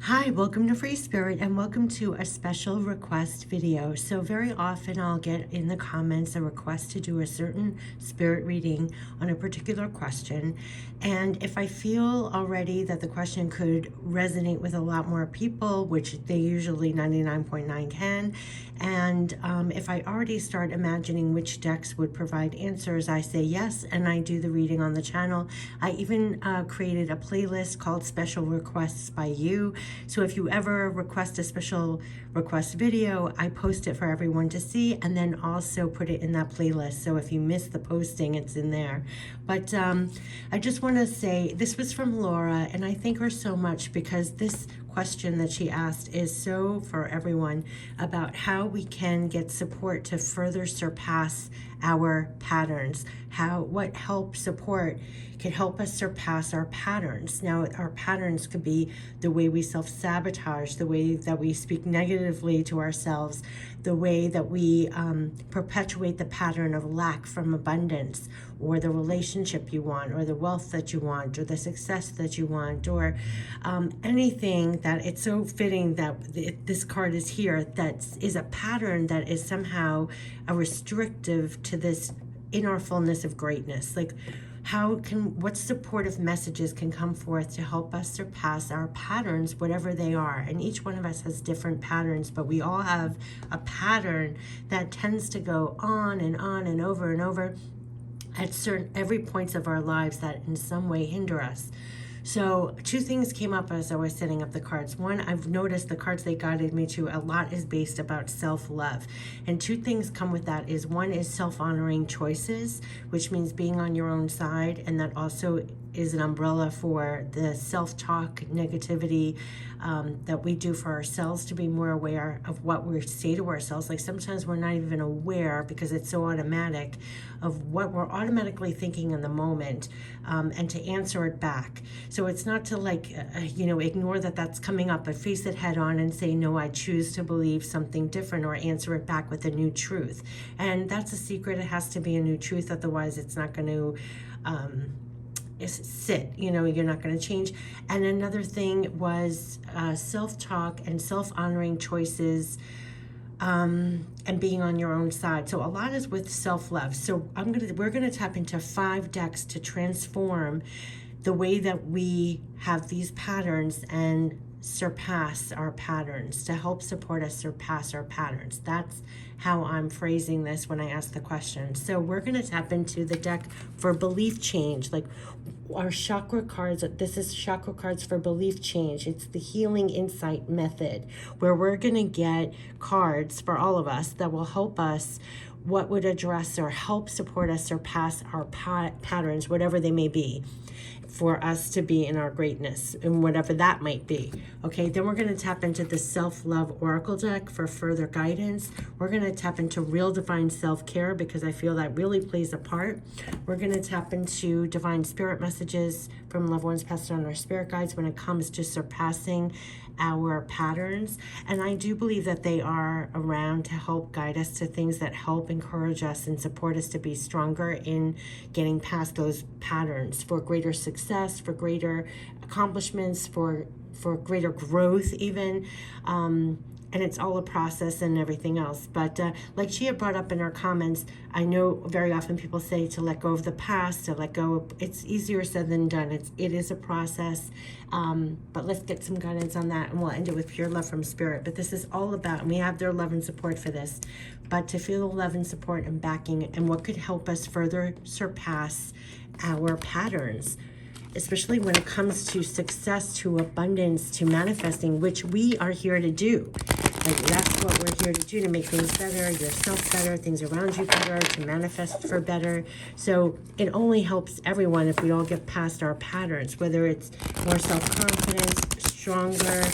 Hi, welcome to Free Spirit and welcome to a special request video. So very often I'll get in the comments a request to do a certain spirit reading on a particular question. And if I feel already that the question could resonate with a lot more people, which they usually 99.9 can, and if I already start imagining which decks would provide answers, I say yes, and I do the reading on the channel. I even created a playlist called Special Requests by You. So if you ever request a special request video, I post it for everyone to see and then also put it in that playlist. So if you miss the posting, it's in there. But I just want to say this was from Laura, and I thank her so much because this question that she asked is so for everyone about how we can get support to further surpass our patterns. What help support can help us surpass our patterns. Now, our patterns could be the way we self-sabotage, the way that we speak negatively to ourselves, the way that we perpetuate the pattern of lack from abundance, or the relationship you want, or the wealth that you want, or the success that you want, or anything that it's so fitting that this card is here that is a pattern that is somehow a restrictive to this inner fullness of greatness. Like, what supportive messages can come forth to help us surpass our patterns, whatever they are? And each one of us has different patterns, but we all have a pattern that tends to go on and over and over at every points of our lives that in some way hinder us. So two things came up as I was setting up the cards. One, I've noticed the cards they guided me to, a lot is based about self-love. And two things come with that is one is self-honoring choices, which means being on your own side. And that also is an umbrella for the self-talk negativity that we do for ourselves, to be more aware of what we say to ourselves. Like sometimes we're not even aware because it's so automatic of what we're automatically thinking in the moment, and to answer it back. So it's not to ignore that that's coming up, but face it head on and say, no, I choose to believe something different, or answer it back with a new truth. And that's a secret. It has to be a new truth. Otherwise it's not going to sit, you're not going to change. And another thing was self-talk and self-honoring choices, and being on your own side. So a lot is with self-love. So we're gonna tap into 5 decks to transform the way that we have these patterns and surpass our patterns, to help support us surpass our patterns. That's how I'm phrasing this when I ask the question. So we're going to tap into the deck for belief change, like our chakra cards. This is chakra cards for belief change. It's the healing insight method, where we're going to get cards for all of us that will help us what would address or help support us surpass our patterns, whatever they may be, for us to be in our greatness and whatever that might be. Okay, then we're going to tap into the self-love oracle deck for further guidance. We're going to tap into real divine self-care because I feel that really plays a part. We're going to tap into divine spirit messages from loved ones passed on, our spirit guides, when it comes to surpassing our patterns. And I do believe that they are around to help guide us to things that help encourage us and support us to be stronger in getting past those patterns, for greater success, for greater accomplishments, for greater growth even. And it's all a process and everything else. But like she had brought up in her comments, I know very often people say to let go of the past, to let go of, it's easier said than done. It is a process. But let's get some guidance on that, and we'll end it with pure love from spirit. But this is all about, and we have their love and support for this, but to feel the love and support and backing and what could help us further surpass our patterns, especially when it comes to success, to abundance, to manifesting, which we are here to do. Like, that's what we're here to do, to make things better, yourself better, things around you better, to manifest for better. So it only helps everyone if we all get past our patterns, whether it's more self-confidence, stronger,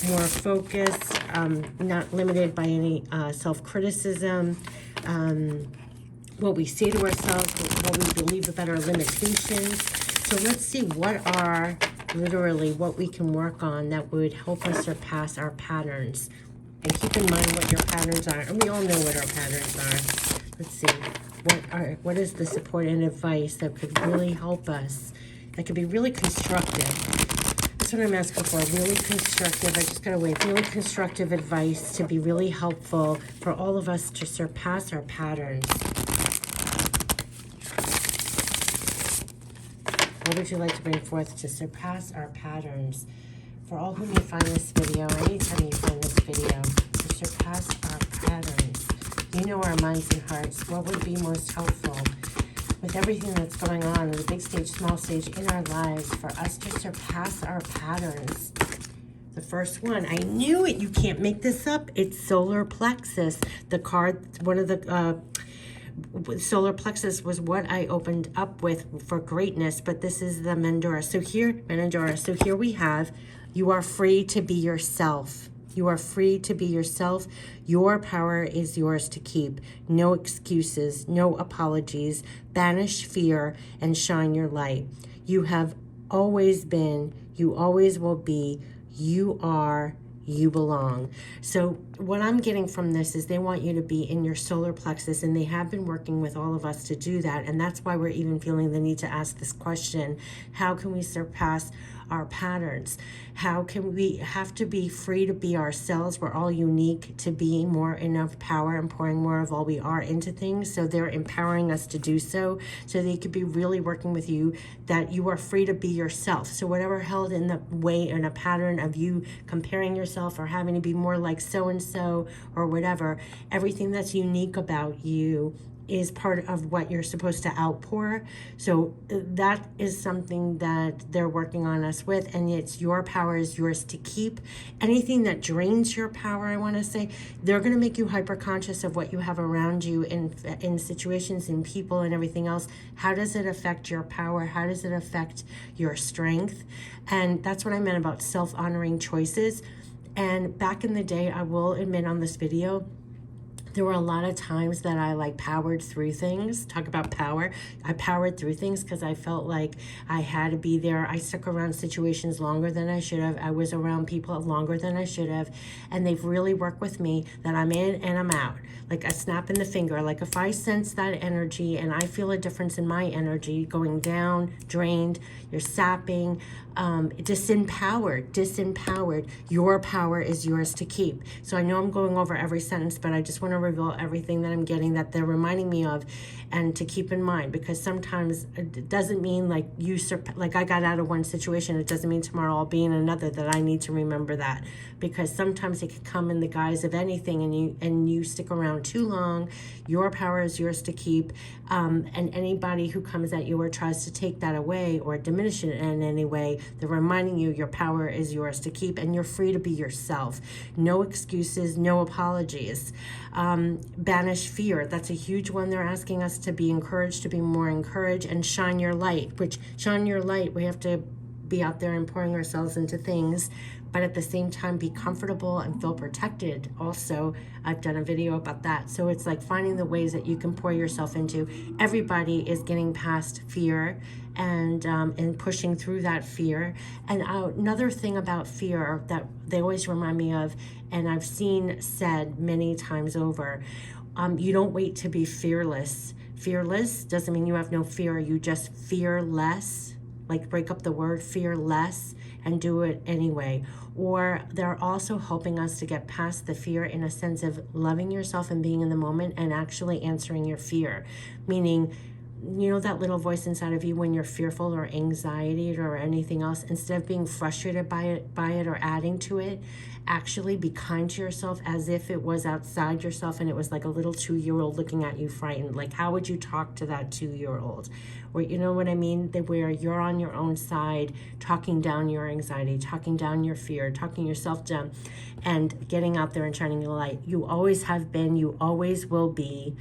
more focused, not limited by any self-criticism, what we say to ourselves, what we believe about our limitations. So let's see what are literally what we can work on that would help us surpass our patterns. And keep in mind what your patterns are. And we all know what our patterns are. Let's see. What is the support and advice that could really help us, that could be really constructive? what I'm asking for. Really constructive, I just gotta wait. Really constructive advice to be really helpful for all of us to surpass our patterns. What would you like to bring forth to surpass our patterns? For all who may find this video, anytime you find this video, to surpass our patterns. You know our minds and hearts. What would be most helpful with everything that's going on in the big stage, small stage in our lives for us to surpass our patterns? The first one, I knew it. You can't make this up. It's solar plexus. The card, one of the solar plexus was what I opened up with for greatness, but this is the Mandora. So here we have, you are free to be yourself. You are free to be yourself. Your power is yours to keep. No excuses, no apologies. Banish fear and shine your light. You have always been, you always will be, you are, you belong. So what I'm getting from this is they want you to be in your solar plexus, and they have been working with all of us to do that. And that's why we're even feeling the need to ask this question. How can we surpass our patterns? How can we have to be free to be ourselves? We're all unique to being more enough power and pouring more of all we are into things. So they're empowering us to do so they could be really working with you, that you are free to be yourself. So whatever held in the way in a pattern of you comparing yourself or having to be more like so-and-so or whatever, everything that's unique about you is part of what you're supposed to outpour. So that is something that they're working on us with, and it's your power is yours to keep. Anything that drains your power, I want to say, they're going to make you hyper conscious of what you have around you in situations, in people, and everything else. How does it affect your power? How does it affect your strength? And that's what I meant about self-honoring choices. And back in the day, I will admit on this video, there were a lot of times that I powered through things. Talk about power. I powered through things because I felt like I had to be there. I stuck around situations longer than I should have. I was around people longer than I should have. And they've really worked with me that I'm in and I'm out. Like a snap in the finger. Like if I sense that energy and I feel a difference in my energy going down, drained, you're sapping, disempowered, your power is yours to keep. So I know I'm going over every sentence, but I just want to reveal everything that I'm getting that they're reminding me of, and to keep in mind, because sometimes it doesn't mean like like I got out of one situation, it doesn't mean tomorrow I'll be in another, that I need to remember that, because sometimes it could come in the guise of anything, and you stick around too long. Your power is yours to keep, and anybody who comes at you or tries to take that away or diminish it in any way, they're reminding you your power is yours to keep, and you're free to be yourself. No excuses, no apologies. Banish fear. That's a huge one. They're asking us to be encouraged, to be more encouraged, and shine your light, which shine your light, we have to be out there and pouring ourselves into things, but at the same time be comfortable and feel protected. Also, I've done a video about that. So it's like finding the ways that you can pour yourself into. Everybody is getting past fear and pushing through that fear. And another thing about fear that they always remind me of, and I've seen said many times over, you don't wait to be fearless. Fearless doesn't mean you have no fear. You just fear less. Like break up the word fear less and do it anyway. Or they're also helping us to get past the fear in a sense of loving yourself and being in the moment and actually answering your fear. Meaning, you know, that little voice inside of you when you're fearful or anxiety or anything else, instead of being frustrated by it or adding to it, actually be kind to yourself as if it was outside yourself and it was like a little 2-year-old looking at you frightened. Like, how would you talk to that 2-year-old? Or, you know what I mean? Where you're on your own side, talking down your anxiety, talking down your fear, talking yourself down, and getting out there and shining your light. You always have been, you always will be.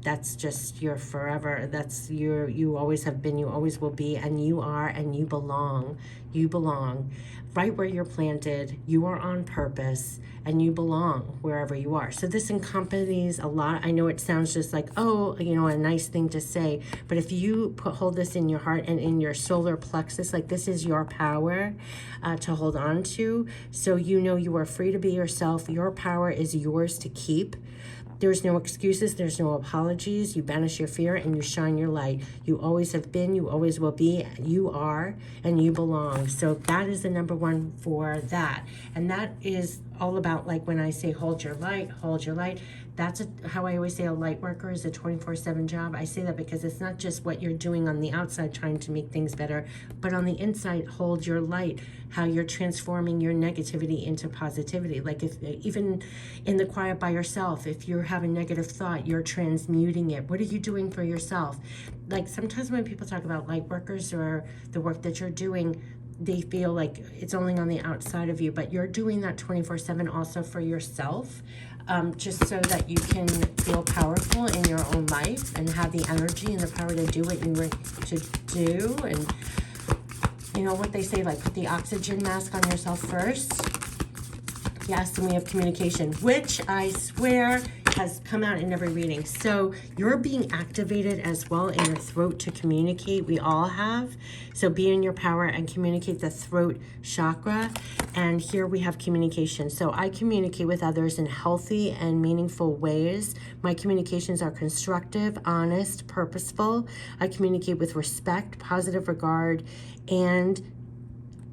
That's just your forever. That's you always have been, you always will be, and you are, and you belong. You belong right where you're planted. You are on purpose, and you belong wherever you are. So this encompasses a lot. I know it sounds just like, oh, you know, a nice thing to say, but if you hold this in your heart and in your solar plexus, like this is your power to hold on to. So you know you are free to be yourself. Your power is yours to keep. There's no excuses, there's no apologies. You banish your fear and you shine your light. You always have been, you always will be, you are, and you belong. So that is the number one for that. And that is all about, like when I say hold your light, that's how I always say a light worker is a 24/7 job. I say that because it's not just what you're doing on the outside trying to make things better, but on the inside, hold your light, how you're transforming your negativity into positivity. Like if even in the quiet by yourself, if you have a negative thought, you're transmuting it. What are you doing for yourself? Like sometimes when people talk about light workers or the work that you're doing, they feel like it's only on the outside of you, but you're doing that 24/7 also for yourself, just so that you can feel powerful in your own life and have the energy and the power to do what you want to do. And you know what they say, like put the oxygen mask on yourself first. Yes, and we have communication, which I swear has come out in every reading. So you're being activated as well in your throat to communicate. We all have. So be in your power and communicate the throat chakra. And here we have communication. So I communicate with others in healthy and meaningful ways. My communications are constructive, honest, purposeful. I communicate with respect, positive regard, and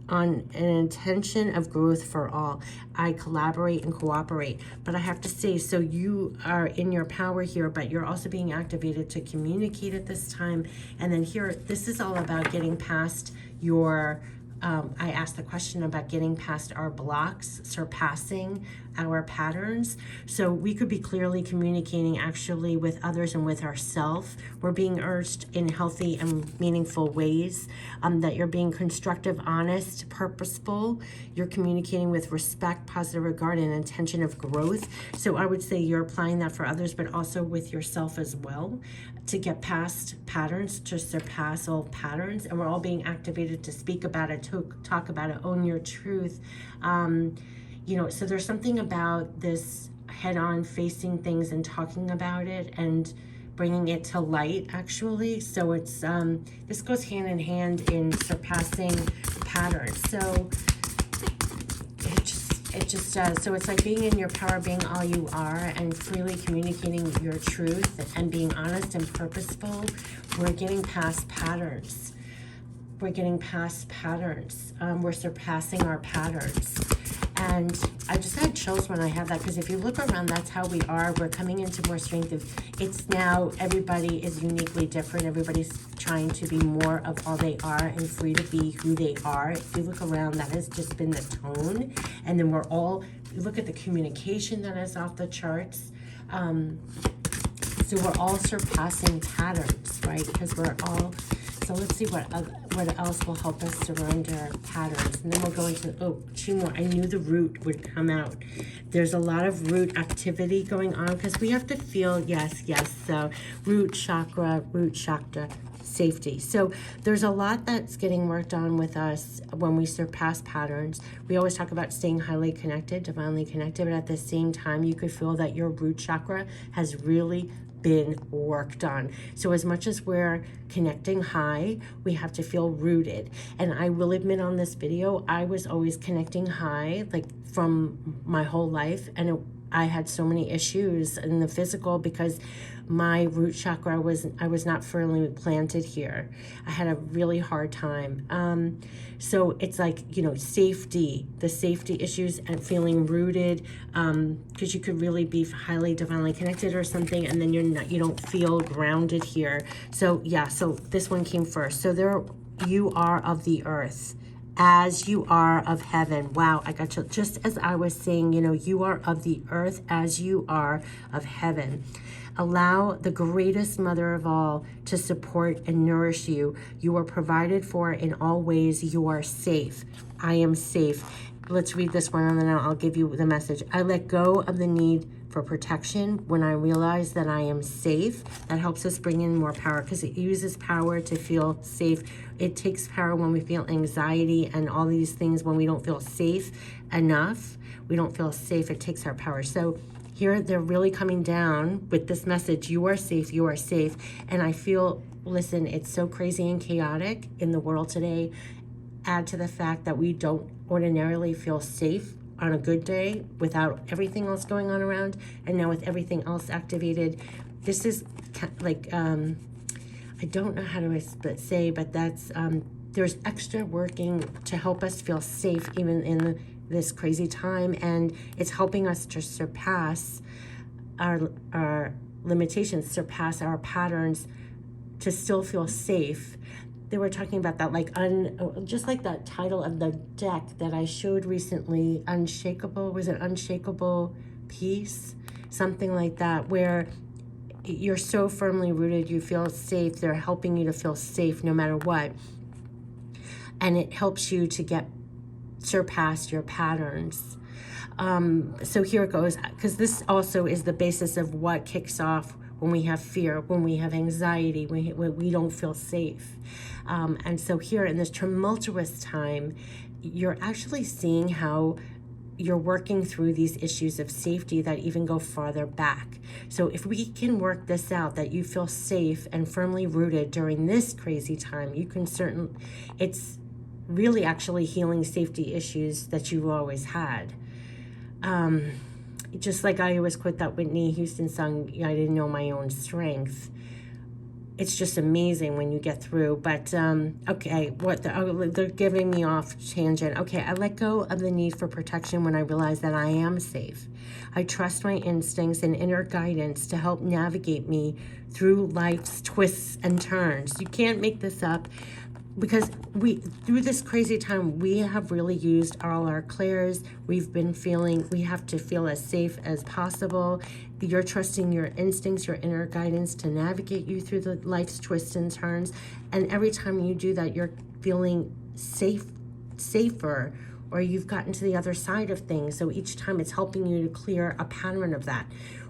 on an intention of growth for all. I collaborate and cooperate. But I have to say, so you are in your power here, but you're also being activated to communicate at this time. And then here, this is all about getting past your, I asked the question about getting past our blocks, surpassing our patterns. So we could be clearly communicating actually with others and with ourselves. We're being urged in healthy and meaningful ways, that you're being constructive, honest, purposeful. You're communicating with respect, positive regard, and intention of growth. So I would say you're applying that for others, but also with yourself as well, to get past patterns, to surpass all patterns. And we're all being activated to speak about it, to talk about it, own your truth. You know, so there's something about this head-on facing things and talking about it and bringing it to light, actually. So it's this goes hand in hand in surpassing patterns. So it just does. So it's like being in your power, being all you are, and freely communicating your truth and being honest and purposeful. We're getting past patterns. We're getting past patterns. We're surpassing our patterns. And I just had chills when I had that, because if you look around, that's how we are. We're coming into more strength. It's now everybody is uniquely different. Everybody's trying to be more of all they are and free to be who they are. If you look around, that has just been the tone. And then we're all, look at the communication that is off the charts. So we're all surpassing patterns, right? Because we're all, so let's see what else will help us surrender patterns. And then we'll go into, oh, two more. I knew the root would come out. There's a lot of root activity going on because we have to feel, yes. So root chakra, safety. So there's a lot that's getting worked on with us when we surpass patterns. We always talk about staying highly connected, divinely connected, but at the same time, you could feel that your root chakra has really been worked on. So as much as we're connecting high, we have to feel rooted. And I will admit on this video, I was always connecting high, like from my whole life. And I had so many issues in the physical because my root chakra I was not firmly planted here. I had a really hard time. So it's like, you know, safety, the safety issues and feeling rooted, because you could really be highly divinely connected or something, and then you don't feel grounded here. So yeah, so this one came first. So you are of the earth, as you are of heaven. Wow, I got you. Just as I was saying, you know, you are of the earth as you are of heaven. Allow the greatest mother of all to support and nourish you. You are provided for in all ways. You are safe. I am safe. Let's read this one and then I'll give you the message. I let go of the need for protection when I realize that I am safe. That helps us bring in more power because it uses power to feel safe. It takes power when we feel anxiety and all these things when we don't feel safe enough. We don't feel safe. It takes our power. So here they're really coming down with this message. You are safe. You are safe. And I feel, listen, it's so crazy and chaotic in the world today. Add to the fact that we don't ordinarily feel safe on a good day without everything else going on around, and now with everything else activated, this is like, I don't know how to say, but that's, there's extra working to help us feel safe even in this crazy time, and it's helping us to surpass our limitations, surpass our patterns, to still feel safe. They were talking about that, like just like that title of the deck that I showed recently, Unshakable. Was it Unshakable Peace? Something like that, where you're so firmly rooted, you feel safe. They're helping you to feel safe no matter what. And it helps you to surpass your patterns. So here it goes, because this also is the basis of what kicks off when we have fear, when we have anxiety, when we don't feel safe. And so here in this tumultuous time, you're actually seeing how you're working through these issues of safety that even go farther back. So if we can work this out, that you feel safe and firmly rooted during this crazy time, you can it's really actually healing safety issues that you've always had. Just like I always quote that Whitney Houston song, I didn't know my own strength. It's just amazing when you get through. But okay, they're giving me off tangent. Okay, I let go of the need for protection when I realize that I am safe. I trust my instincts and inner guidance to help navigate me through life's twists and turns. You can't make this up. Because through this crazy time, we have really used all our clairs. We've been feeling, we have to feel as safe as possible. You're trusting your instincts, your inner guidance to navigate you through the life's twists and turns. And every time you do that, you're feeling safer, or you've gotten to the other side of things. So each time it's helping you to clear a pattern of that.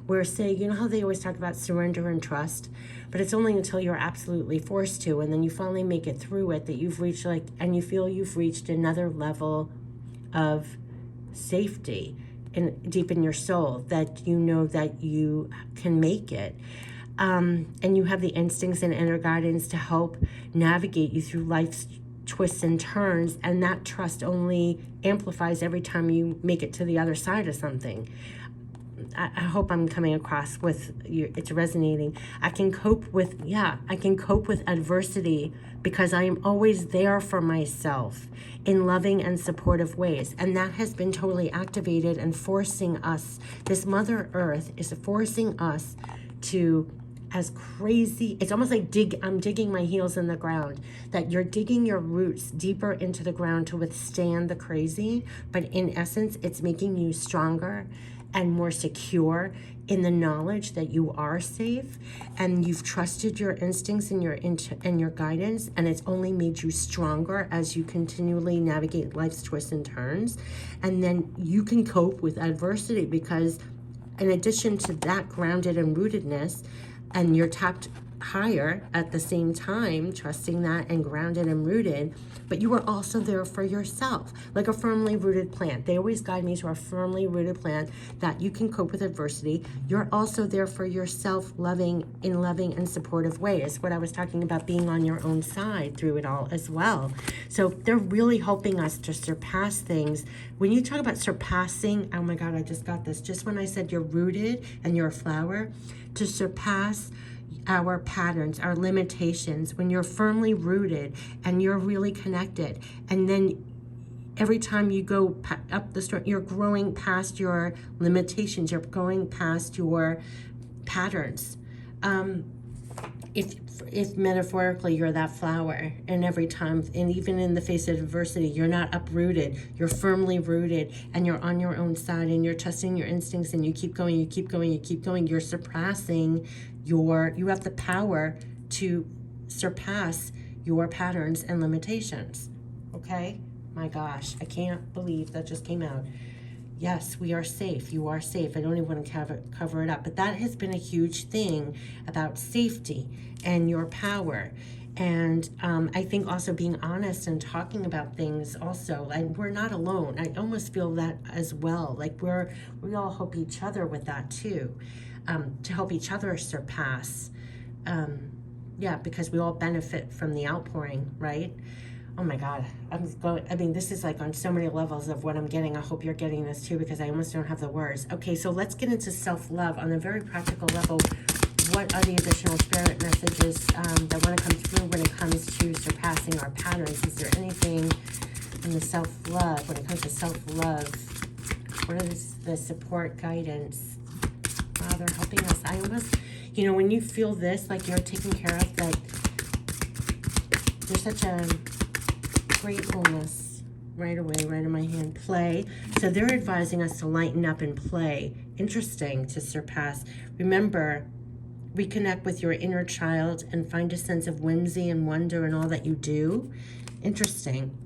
Where, say, you know how they always talk about surrender and trust, but it's only until you're absolutely forced to, and then you finally make it through it, that you've reached, and you feel you've reached another level of safety deep in your soul, that you know that you can make it. And you have the instincts and inner guidance to help navigate you through life's twists and turns, and that trust only amplifies every time you make it to the other side of something. I hope I'm coming across with you, it's resonating. I can cope with adversity because I am always there for myself in loving and supportive ways. And that has been totally activated and forcing us, this Mother Earth is forcing us to, as crazy, it's almost like I'm digging my heels in the ground, that you're digging your roots deeper into the ground to withstand the crazy. But in essence, it's making you stronger and more secure in the knowledge that you are safe, and you've trusted your instincts and your guidance, and it's only made you stronger as you continually navigate life's twists and turns. And then you can cope with adversity because, in addition to that grounded and rootedness, and you're tapped higher at the same time, trusting that and grounded and rooted, but you are also there for yourself, like a firmly rooted plant. They always guide me to a firmly rooted plant that you can cope with adversity. You're also there for yourself, loving and supportive ways. What I was talking about, being on your own side through it all as well. So they're really helping us to surpass things. When you talk about surpassing, oh my God, I just got this. Just when I said you're rooted and you're a flower, to surpass our patterns, our limitations, when you're firmly rooted and you're really connected, and then every time you go up the street, you're growing past your limitations, you're going past your patterns. If metaphorically you're that flower, and every time, and even in the face of adversity, you're not uprooted, you're firmly rooted, and you're on your own side, and you're trusting your instincts, and you keep going, you're surpassing you have the power to surpass your patterns and limitations. Okay? My gosh, I can't believe that just came out. Yes, we are safe. You are safe. I don't even want to cover it up. But that has been a huge thing about safety and your power. And I think also being honest and talking about things also. And we're not alone. I almost feel that as well. Like we all help each other with that too. To help each other surpass. Because we all benefit from the outpouring, right? Oh my God, I mean, this is like on so many levels of what I'm getting. I hope you're getting this too, because I almost don't have the words. Okay, so let's get into self-love on a very practical level. What are the additional spirit messages that want to come through when it comes to surpassing our patterns? Is there anything in the self-love, when it comes to self-love? What are the support, guidance? Wow, they're helping us. I almost, you know, when you feel this, like you're taken care of, that there's such a gratefulness right away, right in my hand. Play. So they're advising us to lighten up and play. Interesting, to surpass. Remember, reconnect with your inner child and find a sense of whimsy and wonder in all that you do. Interesting.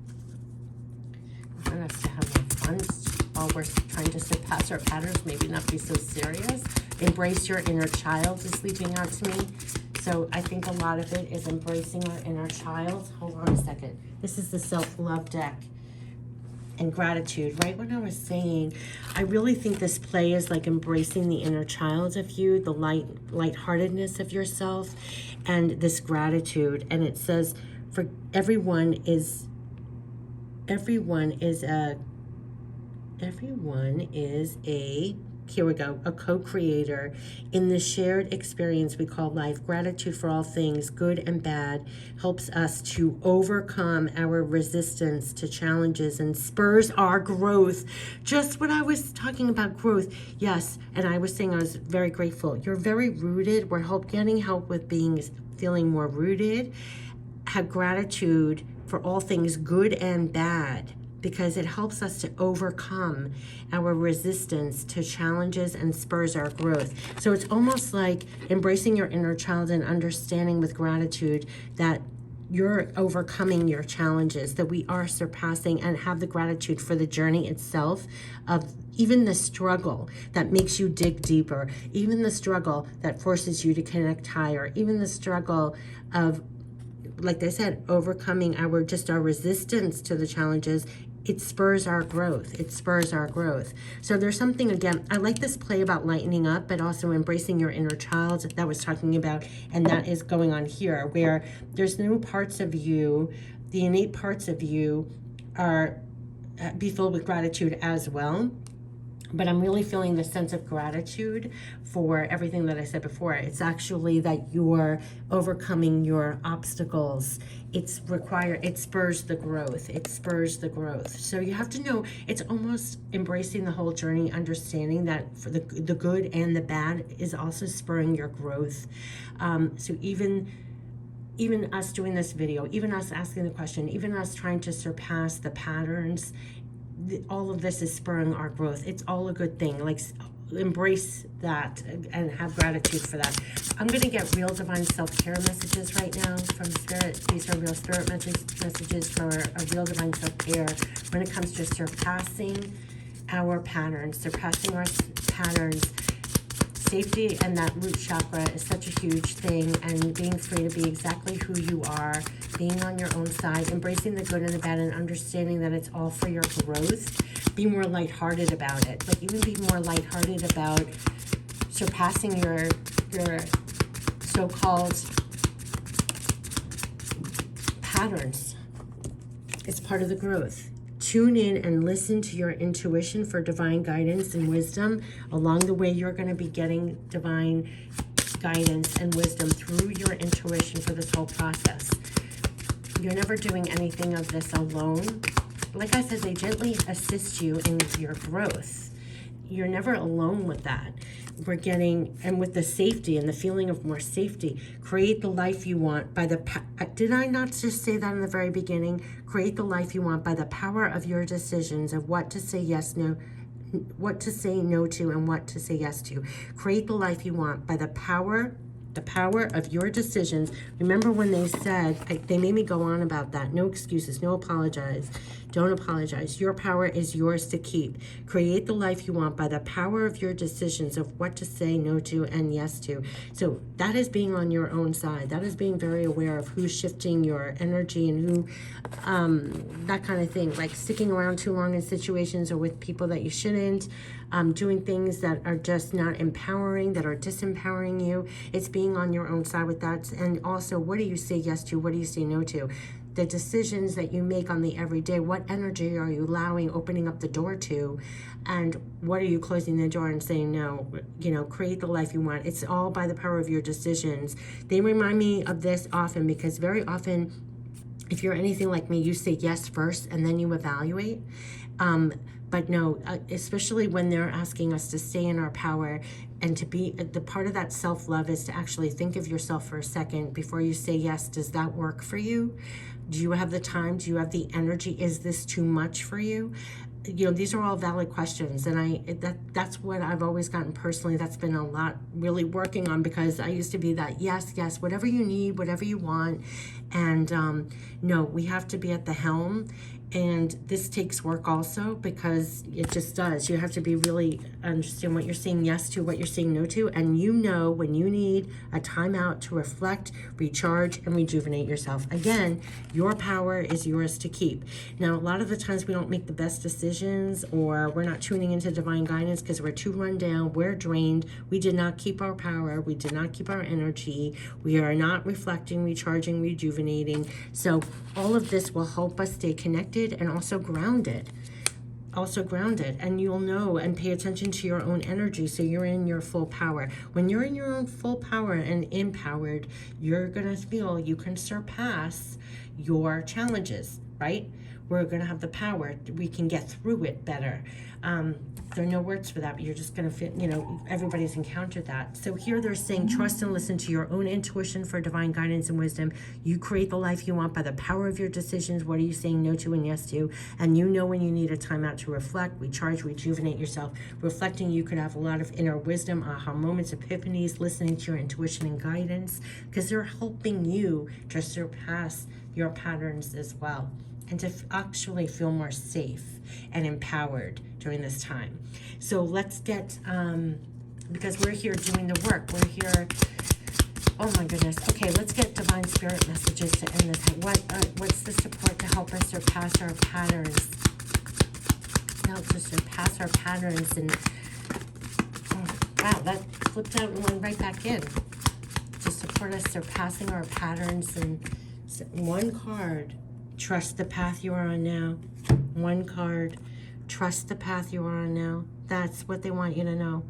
I want us to have more fun while we're trying to surpass our patterns, maybe not be so serious. Embrace your inner child is leaping out to me. So I think a lot of it is embracing our inner child. Hold on a second. This is the self-love deck. And gratitude, right when I was saying, I really think this play is like embracing the inner child of you, the lightheartedness of yourself, and this gratitude. And it says, for everyone is a, here we go, a co-creator in the shared experience we call life. Gratitude for all things, good and bad, helps us to overcome our resistance to challenges and spurs our growth. Just what I was talking about, growth. Yes, and I was saying I was very grateful. You're very rooted. We're getting help with feeling more rooted. Have gratitude for all things good and bad, because it helps us to overcome our resistance to challenges and spurs our growth. So it's almost like embracing your inner child and understanding with gratitude that you're overcoming your challenges, that we are surpassing, and have the gratitude for the journey itself, of even the struggle that makes you dig deeper, even the struggle that forces you to connect higher, even the struggle of, like I said, overcoming our resistance to the challenges. It spurs our growth. It spurs our growth. So there's something, again, I like this play about lightening up, but also embracing your inner child that I was talking about. And that is going on here, where there's new parts of you. The innate parts of you are be filled with gratitude as well. But I'm really feeling the sense of gratitude for everything that I said before. It's actually that you're overcoming your obstacles. It spurs the growth. It spurs the growth. So you have to know, it's almost embracing the whole journey, understanding that for the good and the bad is also spurring your growth. So even us doing this video, even us asking the question, even us trying to surpass the patterns, all of this is spurring our growth. It's all a good thing. Like, embrace that and have gratitude for that. I'm going to get real divine self-care messages right now from Spirit. These are real Spirit messages for a real divine self-care when it comes to surpassing our patterns, Safety and that root chakra is such a huge thing, and being free to be exactly who you are, being on your own side, embracing the good and the bad, and understanding that it's all for your growth. Be more lighthearted about it. Like, even be more lighthearted about surpassing your so-called patterns. It's part of the growth. Tune in and listen to your intuition for divine guidance and wisdom. Along the way, you're going to be getting divine guidance and wisdom through your intuition for this whole process. You're never doing anything of this alone. Like I said, they gently assist you in your growth. You're never alone with that. We're getting, and with the safety and the feeling of more safety, create the life you want by the, did I not just say that in the very beginning? Create the life you want by the power of your decisions of what to say yes, no, what to say no to, and what to say yes to. Create the life you want by the power of your decisions. Remember when they said, they made me go on about that. No excuses, no apologize. Don't apologize. Your power is yours to keep. Create the life you want by the power of your decisions of what to say no to and yes to. So that is being on your own side. That is being very aware of who's shifting your energy and who, that kind of thing. Like sticking around too long in situations or with people that you shouldn't. Doing things that are just not empowering, that are disempowering you. It's being on your own side with that. And also, what do you say yes to? What do you say no to? the decisions that you make on the everyday, what energy are you allowing, opening up the door to, and what are you closing the door and saying no? Create the life you want. It's all by the power of your decisions. They remind me of this often because very often, if you're anything like me, you say yes first and then you evaluate. But no, especially when they're asking us to stay in our power and to be, the part of that self-love is to actually think of yourself for a second before you say yes. Does that work for you? Do you have the time? Do you have the energy? Is this too much for you? These are all valid questions, and that's what I've always gotten personally. That's been a lot really working on, because I used to be that yes, whatever you need, whatever you want, and no, we have to be at the helm. And this takes work also, because it just does. You have to be really understand what you're saying yes to, what you're saying no to, and when you need a timeout to reflect, recharge, and rejuvenate yourself. Again, your power is yours to keep. Now, a lot of the times we don't make the best decisions, or we're not tuning into divine guidance because we're too run down, we're drained, we did not keep our power, we did not keep our energy, we are not reflecting, recharging, rejuvenating. So all of this will help us stay connected and also grounded, and you'll know and pay attention to your own energy, so you're in your full power. When you're in your own full power and empowered, you're gonna feel you can surpass your challenges, right? We're gonna have the power, we can get through it better. There are no words for that, but you're just gonna fit, everybody's encountered that. So here they're saying, trust and listen to your own intuition for divine guidance and wisdom. You create the life you want by the power of your decisions. What are you saying no to and yes to? And when you need a timeout to reflect, recharge, rejuvenate yourself. Reflecting, you could have a lot of inner wisdom, aha moments, epiphanies, listening to your intuition and guidance, because they're helping you to surpass your patterns as well, and to actually feel more safe and empowered during this time. So let's get, because we're here doing the work, we're here, oh my goodness. Okay, let's get divine spirit messages to end this. What's the support to help us surpass our patterns? Help us surpass our patterns, and wow, that flipped out and went right back in. To support us surpassing our patterns, and one card. Trust the path you are on now. One card. Trust the path you are on now. That's what they want you to know.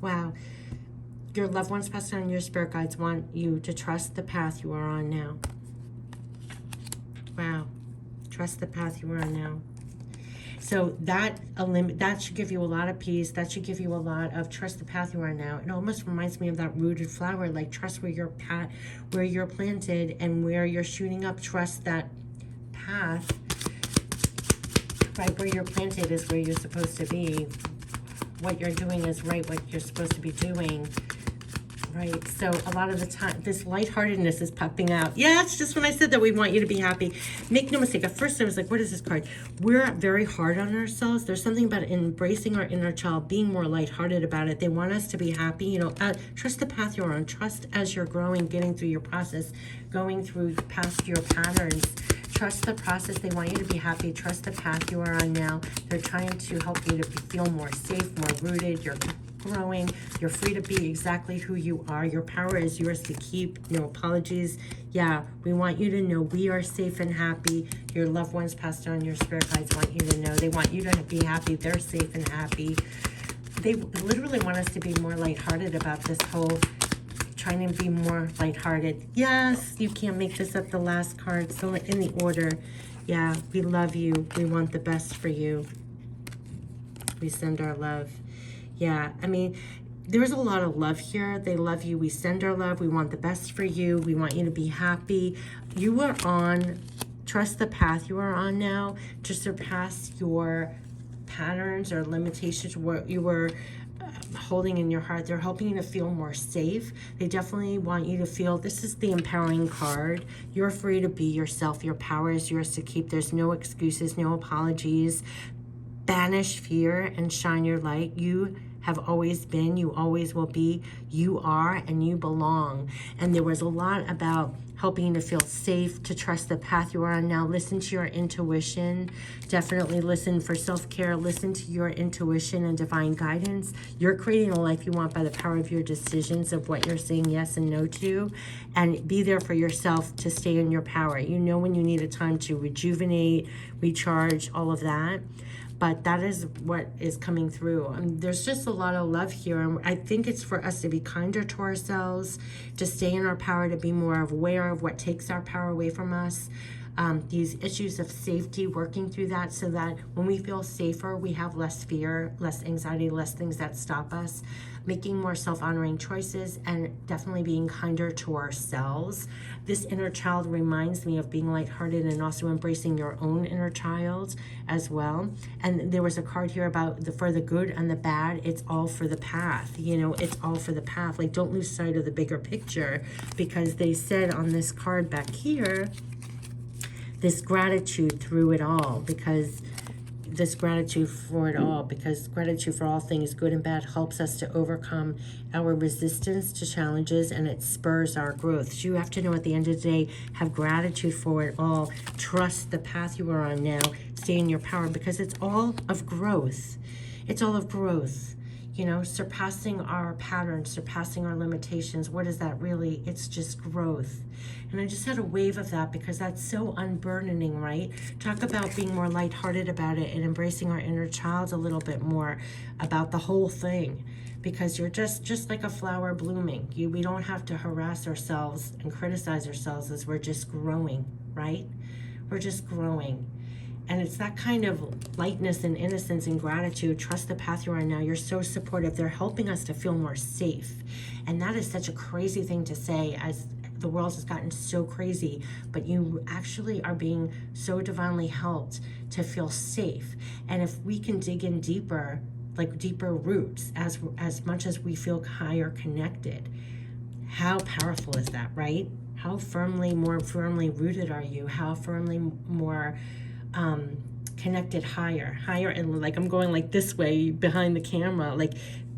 Wow. Your loved ones passed on, your spirit guides want you to trust the path you are on now. Wow. Trust the path you are on now. So that should give you a lot of peace. That should give you a lot of trust the path you are now. It almost reminds me of that rooted flower, like trust where you're planted and where you're shooting up. Trust that path, right where you're planted is where you're supposed to be. What you're doing is right, what you're supposed to be doing, right? So a lot of the time, this lightheartedness is popping out. Yeah, it's just when I said that we want you to be happy. Make no mistake, at first I was like, what is this card? We're very hard on ourselves. There's something about embracing our inner child, being more lighthearted about it. They want us to be happy. Trust the path you're on. Trust as you're growing, getting through your process, going through past your patterns. Trust the process. They want you to be happy. Trust the path you are on now. They're trying to help you to feel more safe, more rooted. You're growing. You're free to be exactly who you are. Your power is yours to keep. No apologies. Yeah, we want you to know we are safe and happy. Your loved ones passed on, your spirit guides want you to know. They want you to be happy. They're safe and happy. They literally want us to be more lighthearted about this whole trying to be more lighthearted. Yes, you can't make this up. The last card, so in the order. Yeah, we love you. We want the best for you. We send our love. Yeah, I mean, there's a lot of love here. They love you. We send our love. We want the best for you. We want you to be happy. You are on, trust the path you are on now to surpass your patterns or limitations, what you were holding in your heart. They're helping you to feel more safe. They definitely want you to feel, this is the empowering card. You're free to be yourself. Your power is yours to keep. There's no excuses, no apologies. Banish fear and shine your light. You have always been, you always will be, you are, and you belong. And there was a lot about helping you to feel safe, to trust the path you are on now. Listen to your intuition. Definitely listen for self-care. Listen to your intuition and divine guidance. You're creating a life you want by the power of your decisions, of what you're saying yes and no to. And be there for yourself to stay in your power. You know when you need a time to rejuvenate, recharge, all of that. But that is what is coming through. There's just a lot of love here. And I think it's for us to be kinder to ourselves, to stay in our power, to be more aware of what takes our power away from us. These issues of safety, working through that so that when we feel safer, we have less fear, less anxiety, less things that stop us, making more self-honoring choices, and definitely being kinder to ourselves. This inner child reminds me of being lighthearted and also embracing your own inner child as well. And there was a card here about for the good and the bad, it's all for the path. You know, it's all for the path. Like, don't lose sight of the bigger picture, because they said on this card back here, this gratitude through it all, because this gratitude for it all, because gratitude for all things, good and bad, helps us to overcome our resistance to challenges, and it spurs our growth. So you have to know at the end of the day, have gratitude for it all. Trust the path you are on now. Stay in your power, because it's all of growth. It's all of growth. You know, surpassing our patterns, surpassing our limitations. What is that really? It's just growth. And I just had a wave of that, because that's so unburdening, right? Talk about being more lighthearted about it and embracing our inner child a little bit more about the whole thing, because you're just like a flower blooming. We don't have to harass ourselves and criticize ourselves, as we're just growing, right? We're just growing. And it's that kind of lightness and innocence and gratitude. Trust the path you're on now. You're so supportive. They're helping us to feel more safe. And that is such a crazy thing to say, as the world has gotten so crazy. But you actually are being so divinely helped to feel safe. And if we can dig in deeper, like deeper roots, as much as we feel higher connected, how powerful is that, right? How more firmly rooted are you? How firmly more connected higher, and like I'm going like this way behind the camera, like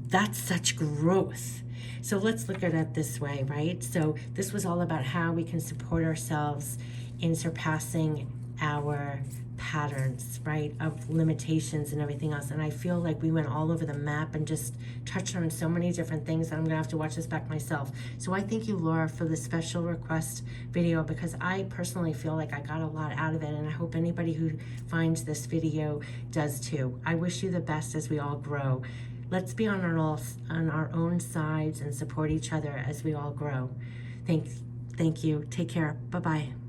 that's such growth. So let's look at it this way, right? So this was all about how we can support ourselves in surpassing our patterns, right, of limitations and everything else. And I feel like we went all over the map and just touched on so many different things that I'm gonna have to watch this back myself. So I thank you, Laura, for the special request video, because I personally feel like I got a lot out of it, and I hope anybody who finds this video does too. I wish you the best as we all grow. Let's be on our own sides and support each other as we all grow. Thank you. Take care. Bye-bye.